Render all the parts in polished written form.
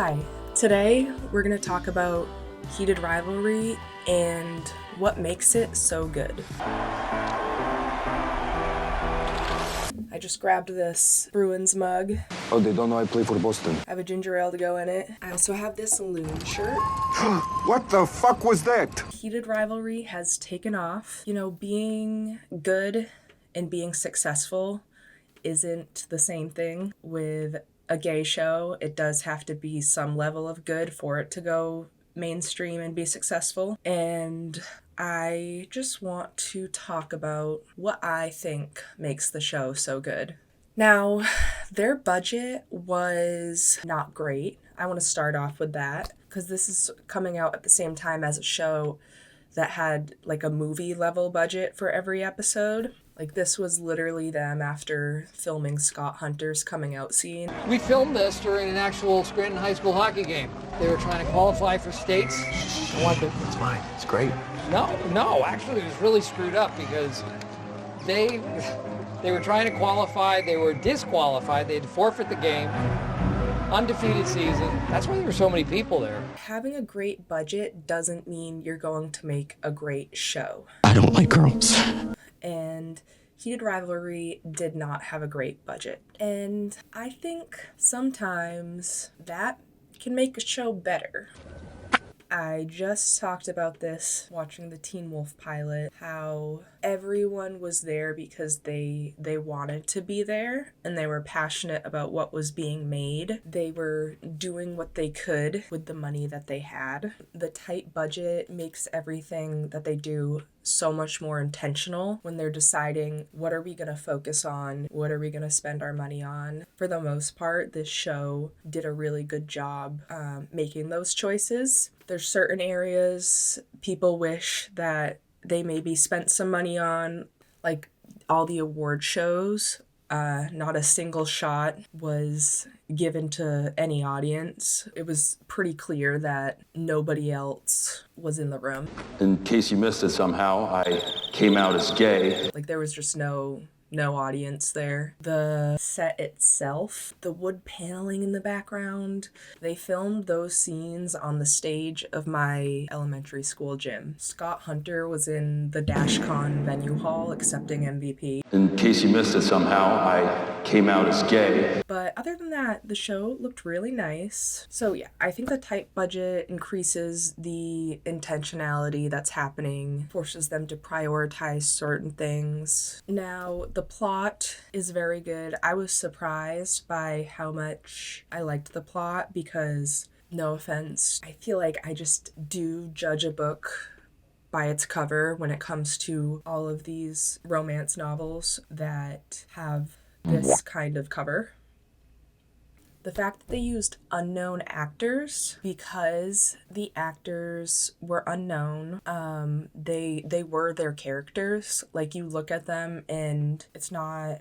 Hi, today we're going to talk about Heated Rivalry and what makes it so good. I just grabbed this Bruins mug. Oh, they don't know I play for Boston. I have a ginger ale to go in it. I also have this Loon shirt. What the fuck was that? Heated Rivalry has taken off. You know, being good and being successful isn't the same thing with a gay show. It does have to be some level of good for it to go mainstream and be successful. And I just want to talk about what I think makes the show so good. Now, their budget was not great. I want to start off with that because this is coming out at the same time as a show that had like a movie level budget for every episode. Like, this was literally them after filming Scott Hunter's coming out scene. We filmed this during an actual Scranton High School hockey game. They were trying to qualify for states. It's fine. It's great. No, actually it was really screwed up because they were trying to qualify, they were disqualified, they had to forfeit the game. Undefeated season. That's why there were so many people there. Having a great budget doesn't mean you're going to make a great show. I don't like girls. And Heated Rivalry did not have a great budget. And I think sometimes that can make a show better. I just talked about this watching the Teen Wolf pilot, how everyone was there because they wanted to be there and they were passionate about what was being made. They were doing what they could with the money that they had. The tight budget makes everything that they do so much more intentional when they're deciding what are we going to focus on, what are we going to spend our money on. For the most part, this show did a really good job making those choices. There's certain areas people wish that they maybe spent some money on, like all the award shows. Not a single shot was given to any audience. It was pretty clear that nobody else was in the room. In case you missed it somehow, I came out as gay. Like, there was just no audience there. The set itself, the wood paneling in the background, they filmed those scenes on the stage of my elementary school gym. Scott Hunter was in the DashCon venue hall accepting MVP. In case you missed it somehow, I came out as gay. But other than that, the show looked really nice. So yeah, I think the tight budget increases the intentionality that's happening, forces them to prioritize certain things. Now, the plot is very good. I was surprised by how much I liked the plot because, no offense, I feel like I just do judge a book by its cover when it comes to all of these romance novels that have this kind of cover. The fact that they used unknown actors, because the actors were unknown, they were their characters. Like, you look at them and it's not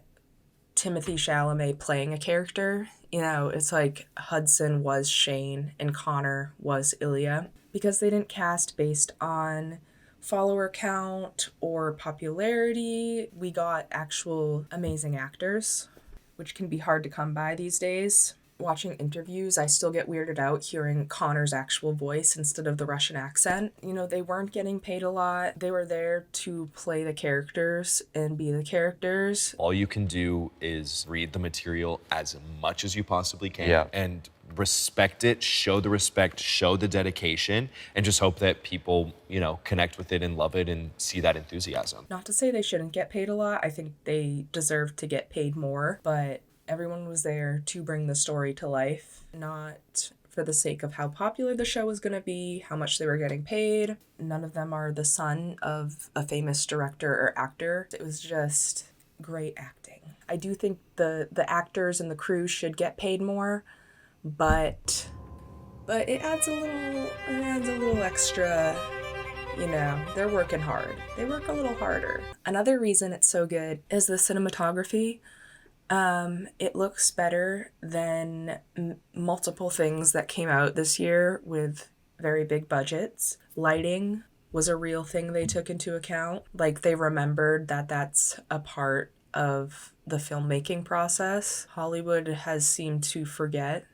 Timothée Chalamet playing a character. You know, it's like Hudson was Shane and Connor was Ilya. Because they didn't cast based on follower count or popularity, we got actual amazing actors, which can be hard to come by these days. Watching interviews, I still get weirded out hearing Connor's actual voice instead of the Russian accent. You know, they weren't getting paid a lot. They were there to play the characters and be the characters. All you can do is read the material as much as you possibly can. Yeah. And respect it, show the respect, show the dedication, and just hope that people, connect with it and love it and see that enthusiasm. Not to say they shouldn't get paid a lot. I think they deserve to get paid more, but everyone was there to bring the story to life, not for the sake of how popular the show was going to be, how much they were getting paid. None of them are the son of a famous director or actor. It was just great acting. I do think the actors and the crew should get paid more, but it adds a little extra. They're working hard. They work a little harder. Another reason it's so good is the cinematography. It looks better than multiple things that came out this year with very big budgets. Lighting was a real thing they took into account. Like, they remembered that that's a part of the filmmaking process. Hollywood has seemed to forget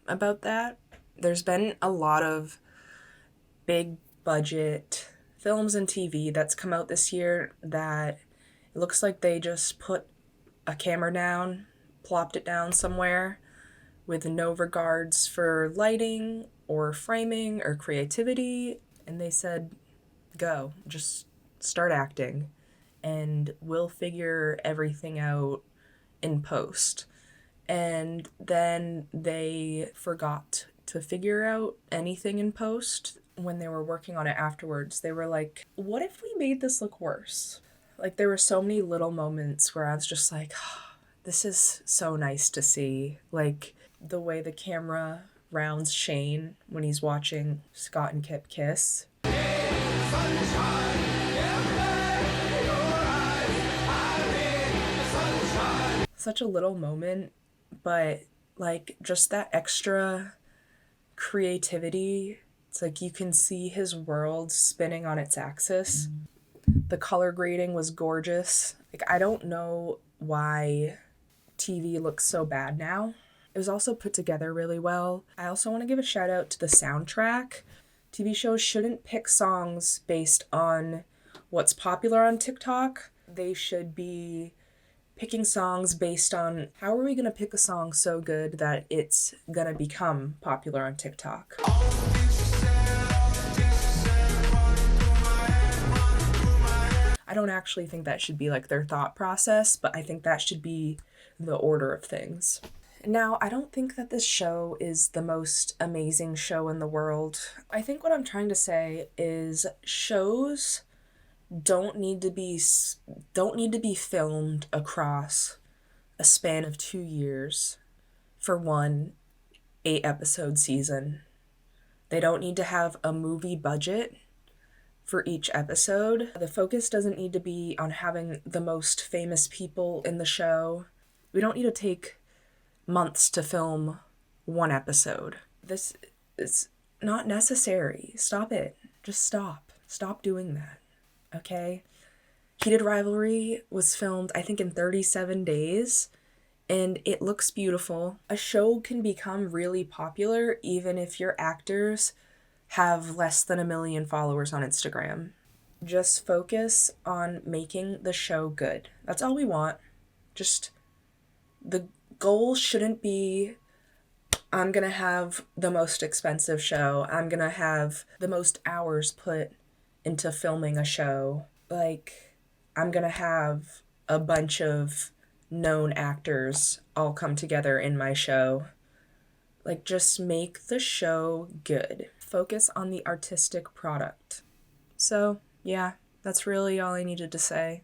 about that. There's been a lot of big budget films and TV that's come out this year that it looks like they just put a camera down, plopped it down somewhere with no regards for lighting or framing or creativity, and they said, go, just start acting, and we'll figure everything out in post. And then they forgot to figure out anything in post. When they were working on it afterwards, they were like, what if we made this look worse? Like, there were so many little moments where I was just like, oh, this is so nice to see. Like, the way the camera rounds Shane when he's watching Scott and Kip kiss. Such a little moment, but like just that extra creativity. It's like you can see his world spinning on its axis. The color grading was gorgeous. Like, I don't know why TV looks so bad now. It was also put together really well. I also want to give a shout out to the soundtrack. TV shows shouldn't pick songs based on what's popular on TikTok. They should be picking songs based on how are we going to pick a song so good that it's going to become popular on TikTok. I don't actually think that should be like their thought process, but I think that should be the order of things. Now, I don't think that this show is the most amazing show in the world. I think what I'm trying to say is shows don't need to be filmed across a span of 2 years for one 8-episode season. They don't need to have a movie budget for each episode. The focus doesn't need to be on having the most famous people in the show. We don't need to take months to film one episode. This is not necessary. Stop it. Just stop. Stop doing that. Okay? Heated Rivalry was filmed, I think, in 37 days, and it looks beautiful. A show can become really popular even if your actors have less than 1 million followers on Instagram. Just focus on making the show good. That's all we want. Just, the goal shouldn't be, I'm gonna have the most expensive show. I'm gonna have the most hours put into filming a show. Like, I'm gonna have a bunch of known actors all come together in my show. Like, just make the show good. Focus on the artistic product. So, yeah, that's really all I needed to say.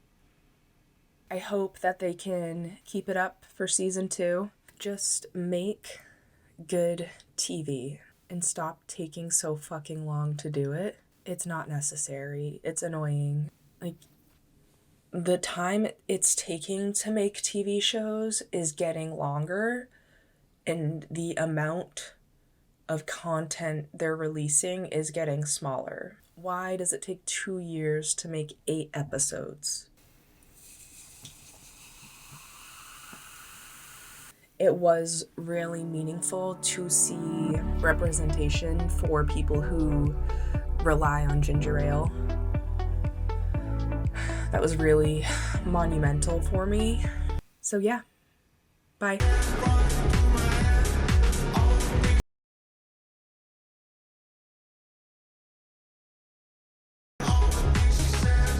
I hope that they can keep it up for season 2. Just make good TV and stop taking so fucking long to do it. It's not necessary. It's annoying. Like, the time it's taking to make TV shows is getting longer, and the amount of content they're releasing is getting smaller. Why does it take 2 years to make 8 episodes? It was really meaningful to see representation for people who rely on ginger ale. That was really monumental for me. So yeah, bye.